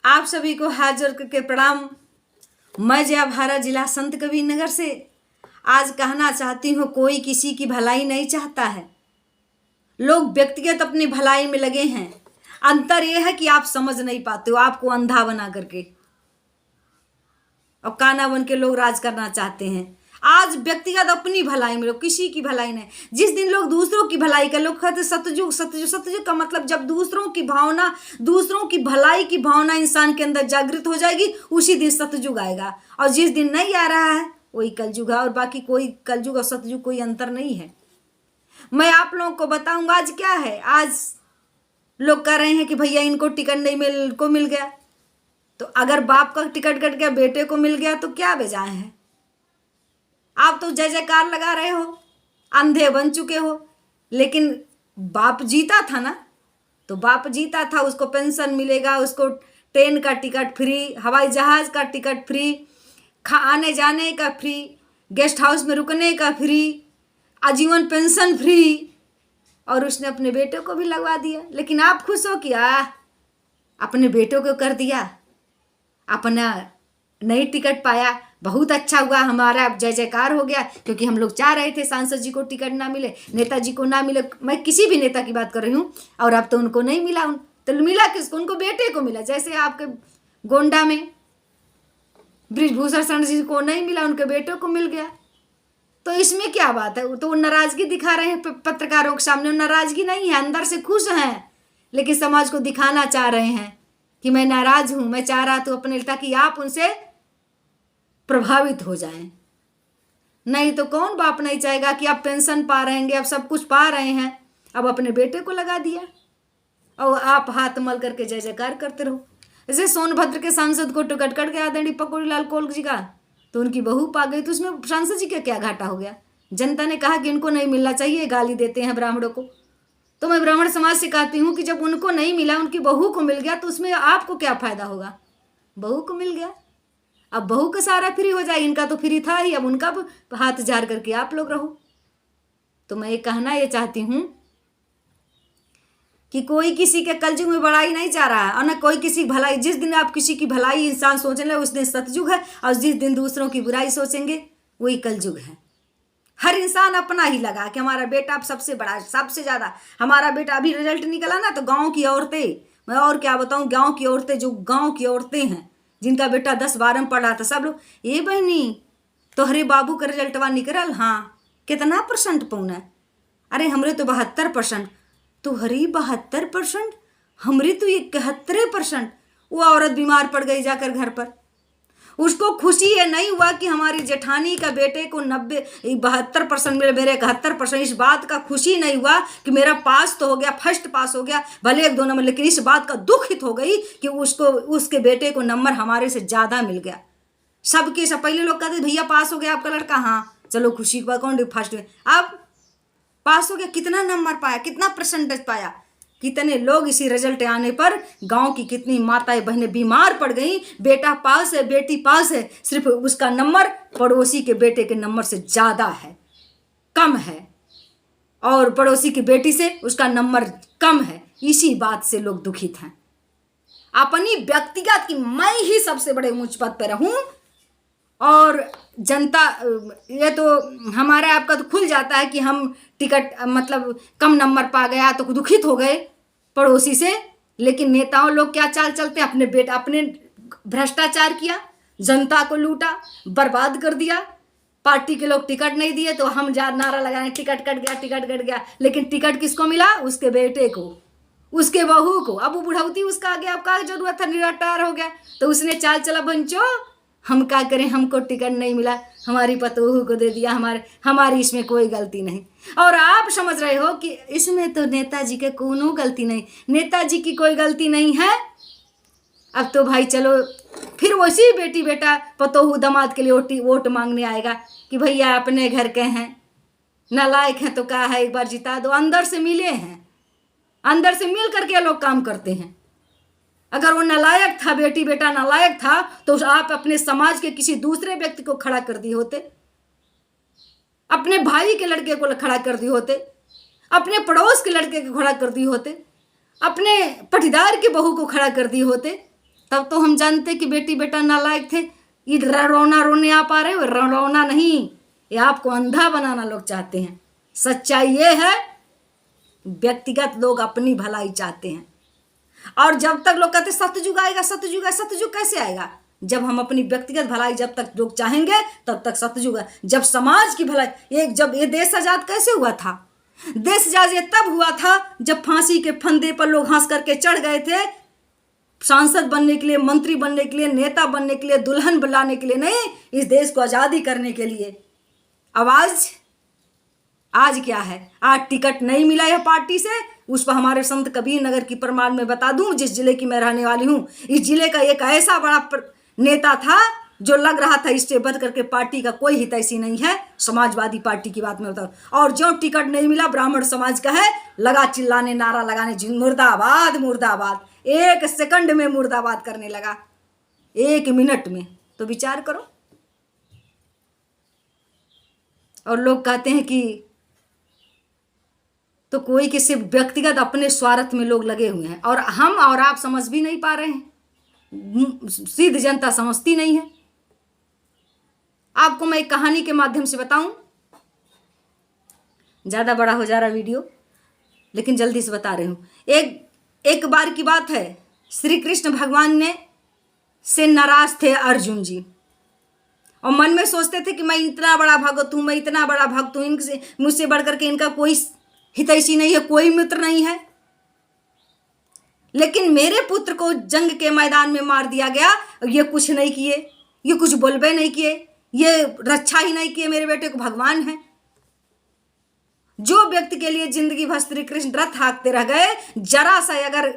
आप सभी को हाथ जोड़ करके प्रणाम। मैं जया भारत जिला संत कबीर नगर से आज कहना चाहती हूँ, कोई किसी की भलाई नहीं चाहता है। लोग व्यक्तिगत अपनी भलाई में लगे हैं। अंतर यह है कि आप समझ नहीं पाते हो, आपको अंधा बना करके और काना बन के लोग राज करना चाहते हैं। आज व्यक्तिगत अपनी भलाई में लोग, किसी की भलाई नहीं। जिस दिन लोग दूसरों की भलाई का, लोग कहते सतयुग सतयुग सतयुग का मतलब जब दूसरों की भावना, दूसरों की भलाई की भावना इंसान के अंदर जागृत हो जाएगी, उसी दिन सतयुग आएगा। और जिस दिन नहीं आ रहा है वही कलयुग है। और बाकी कोई कलयुग और सतयुग कोई अंतर नहीं है। मैं आप लोगों को बताऊंगा आज क्या है। आज लोग कह रहे हैं कि भैया इनको टिकट नहीं मिल गया, तो अगर बाप का टिकट कट गया, बेटे को मिल गया तो क्या बेजाय है। आप तो जय जयकार लगा रहे हो, अंधे बन चुके हो। लेकिन बाप जीता था ना, तो बाप जीता था, उसको पेंशन मिलेगा, उसको ट्रेन का टिकट फ्री, हवाई जहाज का टिकट फ्री, आने जाने का फ्री, गेस्ट हाउस में रुकने का फ्री, आजीवन पेंशन फ्री। और उसने अपने बेटे को भी लगवा दिया। लेकिन आप खुश हो क्या? अपने बेटों को कर दिया, अपना नई टिकट पाया, बहुत अच्छा हुआ, हमारा अब जय जयकार हो गया। क्योंकि हम लोग चाह रहे थे सांसद जी को टिकट ना मिले, नेताजी को ना मिले, मैं किसी भी नेता की बात कर रही हूँ। और अब तो उनको नहीं मिला। तो मिला किसको? उनको बेटे को मिला। जैसे आपके गोंडा में बृजभूषण शरण जी को नहीं मिला, उनके बेटे को मिल गया। तो इसमें क्या बात है? तो वो नाराजगी दिखा रहे हैं पत्रकारों के सामने। नाराजगी नहीं है, अंदर से खुश हैं, लेकिन समाज को दिखाना चाह रहे हैं कि मैं नाराज हूं। मैं चाह रहा तो अपने, ताकि आप उनसे प्रभावित हो जाएं। नहीं तो कौन बाप नहीं चाहेगा कि आप पेंशन पा रहे हैं, अब सब कुछ पा रहे हैं, अब अपने बेटे को लगा दिया और आप हाथ मल करके जय जयकार करते रहो। जैसे सोनभद्र के सांसद को टिकट कट गया आदरणीय पकौड़ी लाल कोल जी का, तो उनकी बहू पा गई, तो उसमें सांसद जी का क्या घाटा हो गया? जनता ने कहा कि इनको नहीं मिलना चाहिए, गाली देते हैं ब्राह्मणों को। तो मैं ब्राह्मण समाज से कहती हूँ कि जब उनको नहीं मिला, उनकी बहू को मिल गया, तो उसमें आपको क्या फायदा होगा? बहू को मिल गया, अब बहू का सारा फ्री हो जाए। इनका तो फ्री था ही, अब उनका हाथ झाड़ करके आप लोग रहो। तो मैं ये कहना ये चाहती हूँ कि कोई किसी के कलयुग में बड़ाई नहीं चाह रहा है, और न कोई किसी की भलाई। जिस दिन आप किसी की भलाई इंसान सोचने लगे, उस दिन सतयुग है। और जिस दिन दूसरों की बुराई सोचेंगे, वही कलयुग है। हर इंसान अपना ही लगा कि हमारा बेटा अब सबसे बड़ा, सबसे ज़्यादा हमारा बेटा। अभी रिजल्ट निकला ना, तो गाँव की औरतें, मैं और क्या बताऊँ, गाँव की औरतें, जो गाँव की औरतें हैं जिनका बेटा 10-12 में पढ़ रहा था, सब लोग, ये बहनी तोहरे बाबू का रिजल्टवा निकल, हाँ कितना % पौना? अरे हमरे तो 72%। तोहरी 72%? हमरे तो 71%। वो औरत बीमार पड़ गई जाकर घर पर। उसको खुशी ये नहीं हुआ कि हमारी जेठानी का बेटे को 72% मिले, मेरे 71%। इस बात का खुशी नहीं हुआ कि मेरा पास तो हो गया, फर्स्ट पास हो गया, भले 1-2 नंबर, लेकिन इस बात का दुखित हो गई कि उसको, उसके बेटे को नंबर हमारे से ज़्यादा मिल गया। सबके सब पहले लोग कहते भैया पास हो गया आपका लड़का, हाँ चलो खुशी का कौन फर्स्ट हुए, अब पास हो गया, कितना नंबर पाया, कितना % पाया। कितने लोग इसी रिजल्ट आने पर, गांव की कितनी माताएं बहनें बीमार पड़ गई। बेटा पास है, बेटी पास है, सिर्फ उसका नंबर पड़ोसी के बेटे के नंबर से ज़्यादा है, कम है, और पड़ोसी की बेटी से उसका नंबर कम है। इसी बात से लोग दुखित हैं। अपनी व्यक्तिगत की मैं ही सबसे बड़े ऊंच पद पर रहूं, और जनता, ये तो हमारा आपका तो खुल जाता है कि हम टिकट मतलब कम नंबर पा गया तो दुखित हो गए पड़ोसी से। लेकिन नेताओं लोग क्या चाल चलते हैं? अपने बेटा, अपने भ्रष्टाचार किया, जनता को लूटा, बर्बाद कर दिया। पार्टी के लोग टिकट नहीं दिए तो हम जा नारा लगाने, टिकट कट गया, टिकट कट गया। लेकिन टिकट किसको मिला? उसके बेटे को, उसके बहू को। अब वो बुढ़ौती उसका आ गया, अब क्या जरूरत था, रिटायर हो गया, तो उसने चाल चला बंचो हम क्या करें, हमको टिकट नहीं मिला, हमारी पतोहू को दे दिया, हमारी इसमें कोई गलती नहीं। और आप समझ रहे हो कि इसमें तो नेताजी के कोनो गलती नहीं, नेताजी की कोई गलती नहीं है। अब तो भाई चलो फिर वैसी बेटी बेटा पतोहू दामाद के लिए वोट मांगने आएगा कि भैया अपने घर के हैं, नालायक हैं तो क्या है, एक बार जिता दो। अंदर से मिले हैं, अंदर से मिल करके लोग काम करते हैं। अगर वो नालायक था, बेटी बेटा नालायक था, तो आप अपने समाज के किसी दूसरे व्यक्ति को खड़ा कर दिए होते, अपने भाई के लड़के को खड़ा कर दिए होते, अपने पड़ोस के लड़के को खड़ा कर दिए होते, अपने पटीदार के बहू को खड़ा कर दिए होते। तब तो हम जानते कि बेटी बेटा नालायक थे। ये रोना रोने आप आ रहे हो, रोना नहीं, ये आपको अंधा बनाना लोग चाहते हैं। सच्चाई ये है, व्यक्तिगत लोग अपनी भलाई चाहते हैं। और जब तक लोग कहते सतयुग आएगा, सतयुग आएगा, सतयुग कैसे आएगा? जब हम अपनी व्यक्तिगत भलाई जब तक लोग चाहेंगे तब तक सतयुग है। जब समाज की भलाई, एक जब ये देश आजाद कैसे हुआ था? देश आजाद ये तब हुआ था जब फांसी के फंदे पर लोग हंस करके चढ़ गए थे, सांसद बनने के लिए, मंत्री बनने के लिए, नेता बनने के लिए, दुल्हन बुलाने के लिए नहीं, इस देश को आजादी करने के लिए। आवाज आज क्या है? आज टिकट नहीं मिला है पार्टी से, उस पर हमारे संत कबीर नगर की परमार में बता दूं, जिस जिले की मैं रहने वाली हूं, इस जिले का एक ऐसा बड़ा नेता था जो लग रहा था इससे बढ़ करके पार्टी का कोई हितैषी नहीं है। समाजवादी पार्टी की बात में बताओ। और जो टिकट नहीं मिला ब्राह्मण समाज का है, लगा चिल्लाने, नारा लगाने, मुर्दाबाद मुर्दाबाद, 1 सेकंड में मुर्दाबाद करने लगा, 1 मिनट में। तो विचार करो। और लोग कहते हैं कि तो कोई के सिर्फ व्यक्तिगत अपने स्वार्थ में लोग लगे हुए हैं, और हम और आप समझ भी नहीं पा रहे हैं, सीधी जनता समझती नहीं है। आपको मैं एक कहानी के माध्यम से बताऊं, ज्यादा बड़ा हो जा रहा वीडियो, लेकिन जल्दी से बता रही हूं। एक बार की बात है, श्री कृष्ण भगवान ने से नाराज थे अर्जुन जी, और मन में सोचते थे कि मैं इतना बड़ा भक्त हूं, मैं इतना बड़ा भक्त हूं, इनसे मुझसे बढ़कर के इनका कोई हितैषी नहीं है, कोई मित्र नहीं है। लेकिन मेरे पुत्र को जंग के मैदान में मार दिया गया, ये कुछ नहीं किए, ये कुछ बोलबे नहीं किए, ये रक्षा ही नहीं किए, मेरे बेटे को भगवान है। जो व्यक्ति के लिए जिंदगी भर श्री कृष्ण रथ हाँकते रह गए, जरा सा अगर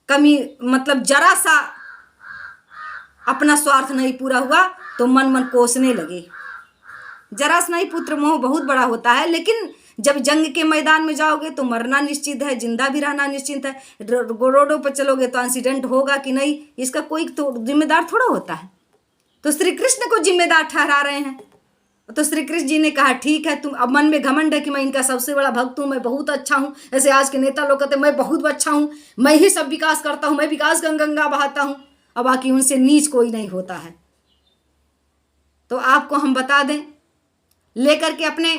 कमी, मतलब जरा सा अपना स्वार्थ नहीं पूरा हुआ तो मन मन कोसने लगे। जरा सा नहीं, पुत्र मोह बहुत बड़ा होता है, लेकिन जब जंग के मैदान में जाओगे तो मरना निश्चित है, जिंदा भी रहना निश्चित है। रोडों पर चलोगे तो एक्सीडेंट होगा कि नहीं, इसका कोई तो जिम्मेदार थोड़ा होता है। तो श्री कृष्ण को जिम्मेदार ठहरा रहे हैं। तो श्री कृष्ण जी ने कहा ठीक है, तुम, अब मन में घमंड है कि मैं इनका सबसे बड़ा भक्त हूँ, मैं बहुत अच्छा हूँ। ऐसे आज के नेता लोग कहते हैं मैं बहुत अच्छा हूँ, मैं ही सब विकास करता हूँ, मैं विकास गंगा बहाता हूँ, और बाकी उनसे नीच कोई नहीं होता है। तो आपको हम बता दें, लेकर के अपने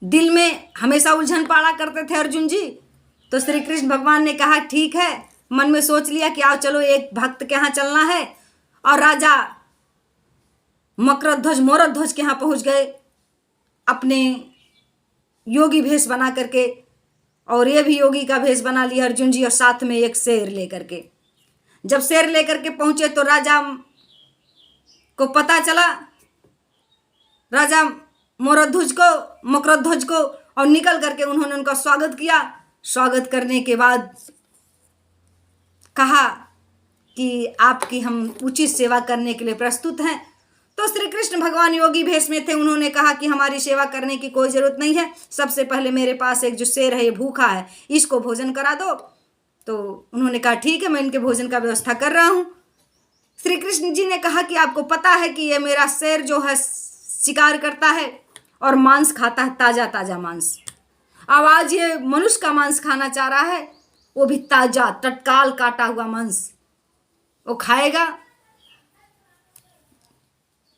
दिल में हमेशा उलझन पाड़ा करते थे अर्जुन जी। तो श्री कृष्ण भगवान ने कहा ठीक है, मन में सोच लिया कि आओ चलो एक भक्त के यहाँ चलना है, और राजा मकरध्वज मोरध्वज के यहाँ पहुंच गए अपने योगी भेष बना करके, और ये भी योगी का भेष बना लिया अर्जुन जी, और साथ में एक शेर लेकर के। जब शेर लेकर के पहुंचे तो राजा को पता चला, राजा मकरध्वज को, और निकल करके उन्होंने उनका स्वागत किया। स्वागत करने के बाद कहा कि आपकी हम उचित सेवा करने के लिए प्रस्तुत हैं। तो श्री कृष्ण भगवान योगी भेष में थे, उन्होंने कहा कि हमारी सेवा करने की कोई जरूरत नहीं है, सबसे पहले मेरे पास एक जो शेर है ये भूखा है, इसको भोजन करा दो। तो उन्होंने कहा ठीक है, मैं इनके भोजन का व्यवस्था कर रहा हूँ। श्री कृष्ण जी ने कहा कि आपको पता है कि ये मेरा शेर जो है शिकार करता है और मांस खाता है, ताजा ताजा मांस। अब आज ये मनुष्य का मांस खाना चाह रहा है, वो भी ताजा तत्काल काटा हुआ मांस वो खाएगा,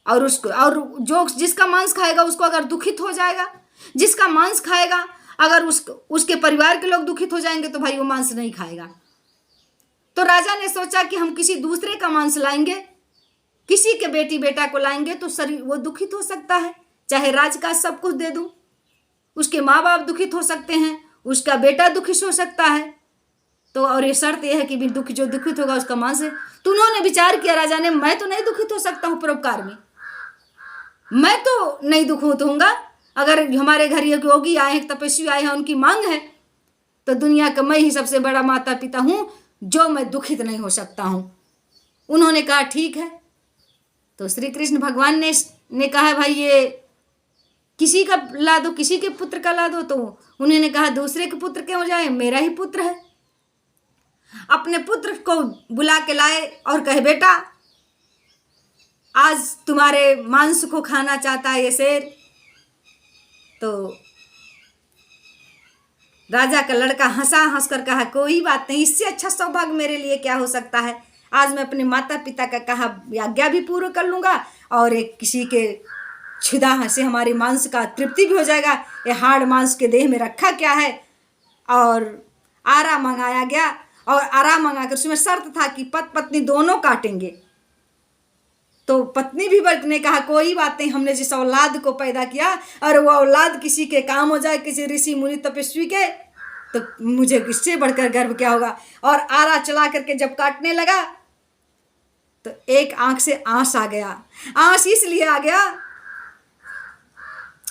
और उसको, और जो जिसका मांस खाएगा उसको अगर दुखित हो जाएगा, जिसका मांस खाएगा अगर उसके परिवार के लोग दुखित हो जाएंगे तो भाई वो मांस नहीं खाएगा। तो राजा ने सोचा कि हम किसी दूसरे का मांस लाएंगे, किसी के बेटी बेटा को लाएंगे तो शरीर वो दुखित हो सकता है, चाहे राज का सब कुछ दे दूं, उसके माँ बाप दुखित हो सकते हैं, उसका बेटा दुखित हो सकता है। तो और ये शर्त यह है कि भी जो दुखित होगा उसका मांस है। तो उन्होंने विचार किया राजा ने, मैं तो नहीं दुखित हो सकता हूँ परोपकार में, मैं तो नहीं दुखित होऊंगा। अगर हमारे घर एक योगी आए हैं, तपस्वी आए हैं, उनकी मांग है, तो दुनिया का मैं ही सबसे बड़ा माता पिता हूँ जो मैं दुखित नहीं हो सकता हूँ। उन्होंने कहा ठीक है। तो श्री कृष्ण भगवान ने कहा भाई ये किसी का ला दो, किसी के पुत्र का ला दो। तो उन्होंने कहा दूसरे के पुत्र क्यों जाए, मेरा ही पुत्र है। अपने पुत्र को बुला के लाए और कहे बेटा आज तुम्हारे मांस को खाना चाहता है ये शेर। तो राजा का लड़का हंसा, हंसकर कहा कोई बात नहीं, इससे अच्छा सौभाग्य मेरे लिए क्या हो सकता है। आज मैं अपने माता पिता का कहा आज्ञा भी पूर्ण कर लूँगा और एक किसी के क्षुधा से हमारे मांस का तृप्ति भी हो जाएगा। ये हाड़ मांस के देह में रखा क्या है। और आरा मंगाया गया और आरा मंगाकर उसमें शर्त था कि पत्नी दोनों काटेंगे। तो पत्नी भी बल्कि ने कहा कोई बात नहीं, हमने जिस औलाद को पैदा किया और वो औलाद किसी के काम हो जाए, किसी ऋषि मुनि तपस्वी के, तो मुझे इससे बढ़कर गर्व क्या होगा। और आरा चला करके जब काटने लगा तो एक आंख से आंस आ गया। आंस इसलिए आ गया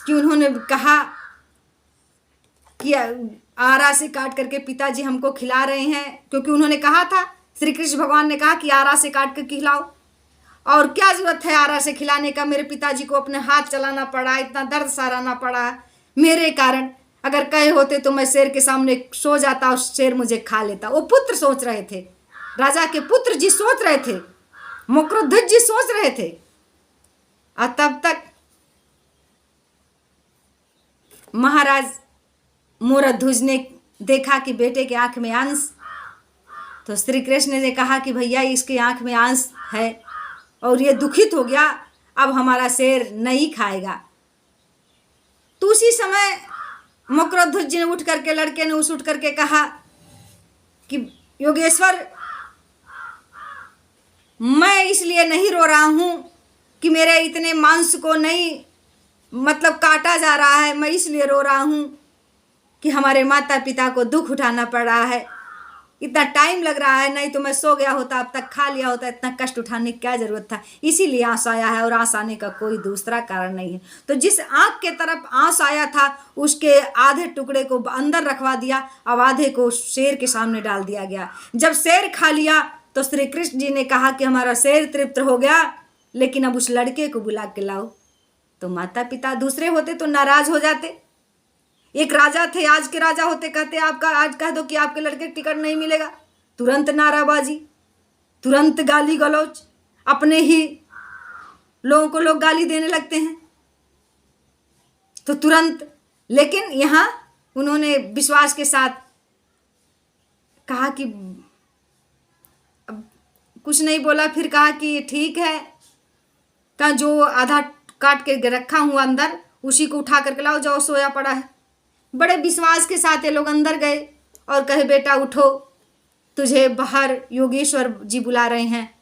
कि उन्होंने कहा कि आरा से काट करके पिताजी हमको खिला रहे हैं, क्योंकि उन्होंने कहा था, श्री कृष्ण भगवान ने कहा कि आरा से काट कर खिलाओ। और क्या जरूरत है आरा से खिलाने का, मेरे पिताजी को अपने हाथ चलाना पड़ा, इतना दर्द सहारना पड़ा मेरे कारण। अगर कहे होते तो मैं शेर के सामने सो जाता और शेर मुझे खा लेता। वो पुत्र सोच रहे थे, राजा के पुत्र जी सोच रहे थे, मकरध्वज जी सोच रहे थे। और तब तक महाराज मोरध्वज ने देखा कि बेटे के आंख में आंस, तो श्री कृष्ण ने कहा कि भैया इसके आंख में आंस है और ये दुखित हो गया, अब हमारा शेर नहीं खाएगा। तो उसी समय मकरध्वज जी ने उठ करके, लड़के ने उठ करके कहा कि योगेश्वर, मैं इसलिए नहीं रो रहा हूं कि मेरे इतने मांस को नहीं मतलब काटा जा रहा है, मैं इसलिए रो रहा हूं कि हमारे माता पिता को दुख उठाना पड़ रहा है, इतना टाइम लग रहा है, नहीं तो मैं सो गया होता, अब तक खा लिया होता, इतना कष्ट उठाने की क्या जरूरत था। इसीलिए आंस आया है और आंस आने का कोई दूसरा कारण नहीं है। तो जिस आंख के तरफ आंस आया था उसके आधे टुकड़े को अंदर रखवा दिया, अब आधे को शेर के सामने डाल दिया गया। जब शेर खा लिया तो श्री कृष्ण जी ने कहा कि हमारा शेर तृप्त हो गया, लेकिन अब उस लड़के को बुला के लाओ। तो माता पिता दूसरे होते तो नाराज हो जाते। एक राजा थे, आज के राजा होते, कहते आपका आज कह दो कि आपके लड़के टिकट नहीं मिलेगा, तुरंत नाराबाजी, तुरंत गाली गलौज, अपने ही लोगों को लोग गाली देने लगते हैं तो तुरंत। लेकिन यहाँ उन्होंने विश्वास के साथ कहा कि अब कुछ नहीं बोला, फिर कहा कि ठीक है, का जो आधा काट के रखा हूँ अंदर उसी को उठा करके लाओ, जाओ सोया पड़ा है। बड़े विश्वास के साथ ये लोग अंदर गए और कहे बेटा उठो, तुझे बाहर योगेश्वर जी बुला रहे हैं,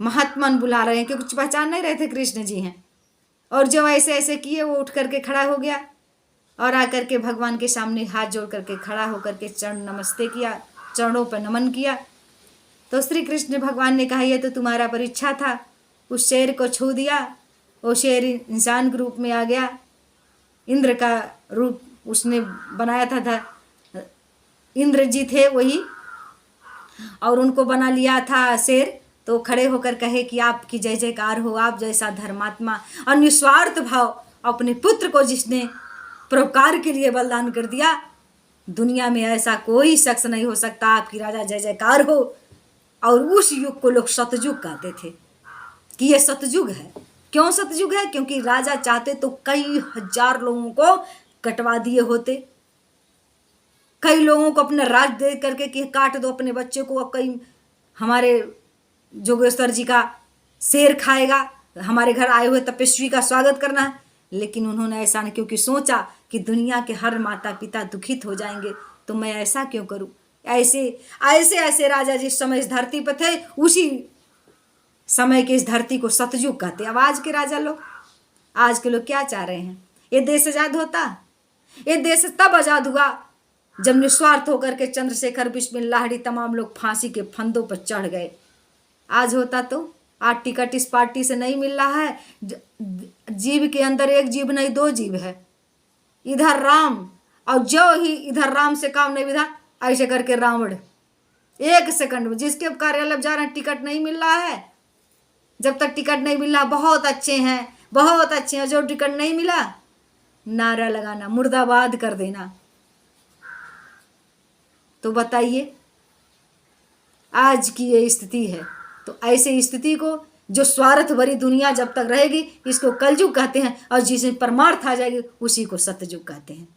महात्मन बुला रहे हैं, क्योंकि पहचान नहीं रहे थे कृष्ण जी हैं। और जो ऐसे ऐसे किए वो उठ करके खड़ा हो गया और आकर के भगवान के सामने हाथ जोड़ करके खड़ा होकर के चरण नमस्ते किया, चरणों पर नमन किया। तो श्री कृष्ण भगवान ने कहा ये तो तुम्हारा परीक्षा था। उस शेर को छू दिया, वो शेर इंसान के रूप में आ गया, इंद्र का रूप उसने बनाया था इंद्र जी थे वही, और उनको बना लिया था शेर। तो खड़े होकर कहे कि आपकी जय जयकार हो, आप जैसा धर्मात्मा और निस्वार्थ भाव अपने पुत्र को जिसने परोपकार के लिए बलिदान कर दिया, दुनिया में ऐसा कोई शख्स नहीं हो सकता, आपकी राजा जय जयकार हो। और उस युग को लोग सतयुग कहते थे कि ये सतयुग है। क्यों सतयुग है? क्योंकि राजा चाहते तो कई हजार लोगों को कटवा दिए होते, कई लोगों को अपना राज दे करके कि काट दो अपने बच्चे को, कई हमारे जोगेश्वर जी का शेर खाएगा, हमारे घर आए हुए तपस्वी का स्वागत करना है। लेकिन उन्होंने ऐसा नहीं, क्योंकि सोचा कि दुनिया के हर माता पिता दुखित हो जाएंगे तो मैं ऐसा क्यों करूं। ऐसे ऐसे ऐसे राजा जिस समय इस धरती पर थे उसी समय के इस धरती को सतयुग कहते। अब आज के राजा लोग, आज के लोग क्या चाह रहे हैं? ये देश आजाद होता, ये देश तब आजाद हुआ जब निस्वार्थ होकर के चंद्रशेखर, बिस्मिल्लाह तमाम लोग फांसी के फंदों पर चढ़ गए। आज होता तो आज टिकट इस पार्टी से नहीं मिल रहा है, जीव के अंदर एक जीव नहीं दो जीव है, इधर राम, और जो ही इधर राम से काम नहीं विधा ऐसे करके रावण एक सेकंड में जिसके कार्यालय जा रहे हैं टिकट नहीं मिल रहा है। जब तक टिकट नहीं मिल रहा बहुत अच्छे हैं, बहुत अच्छे हैं, जो टिकट नहीं मिला नारा लगाना, मुर्दाबाद कर देना। तो बताइए आज की ये स्थिति है। तो ऐसे स्थिति को, जो स्वार्थ भरी दुनिया जब तक रहेगी इसको कलयुग कहते हैं, और जिसमें परमार्थ आ जाएगी उसी को सतयुग कहते हैं।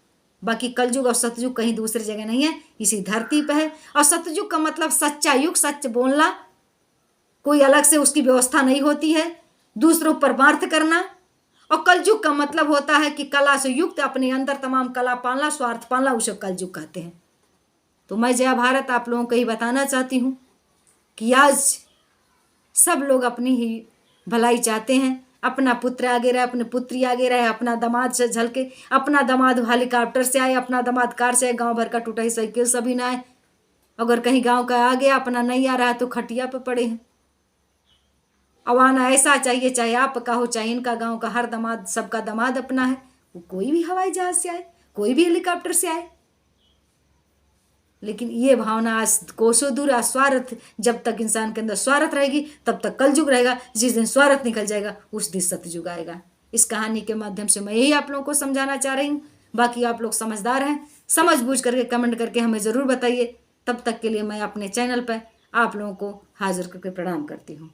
बाकी कलयुग और सतयुग कहीं दूसरी जगह नहीं है, इसी धरती पे है। और सतयुग का मतलब सच्चा युग, सच बोलना, कोई अलग से उसकी व्यवस्था नहीं होती है, दूसरों पर परमार्थ करना। और कलयुग का मतलब होता है कि कला से युक्त, अपने अंदर तमाम कला पालना, स्वार्थ पालना, उसे कलयुग कहते हैं। तो मैं जया भारत आप लोगों को ही बताना चाहती हूँ कि आज सब लोग अपनी ही भलाई चाहते हैं। अपना पुत्र आगे रहे, अपनी पुत्री आगे रहे, अपना दामाद से झलके, अपना दामाद हेलीकॉप्टर से आए, अपना दामाद कार से आए, गाँव भर का टूटा ही साइकिल सभी ना आए। अगर कहीं गांव का आ गया, अपना नहीं आ रहा तो खटिया पे पड़े हैं। अब आना ऐसा चाहिए, चाहे आपका हो चाहे इनका, गांव का हर दामाद, सबका दामाद अपना है। वो कोई भी हवाई जहाज से आए, कोई भी हेलीकॉप्टर से आए, लेकिन ये भावना आज कोसों दूर। स्वार्थ, जब तक इंसान के अंदर स्वार्थ रहेगी तब तक कलयुग रहेगा। जिस दिन स्वार्थ निकल जाएगा उस दिन सतयुग आएगा। इस कहानी के माध्यम से मैं यही आप लोगों को समझाना चाह रही हूँ। बाकी आप लोग समझदार हैं, समझ बूझ करके कमेंट करके हमें ज़रूर बताइए। तब तक के लिए मैं अपने चैनल पर आप लोगों को हाजिर करके प्रणाम करती हूँ।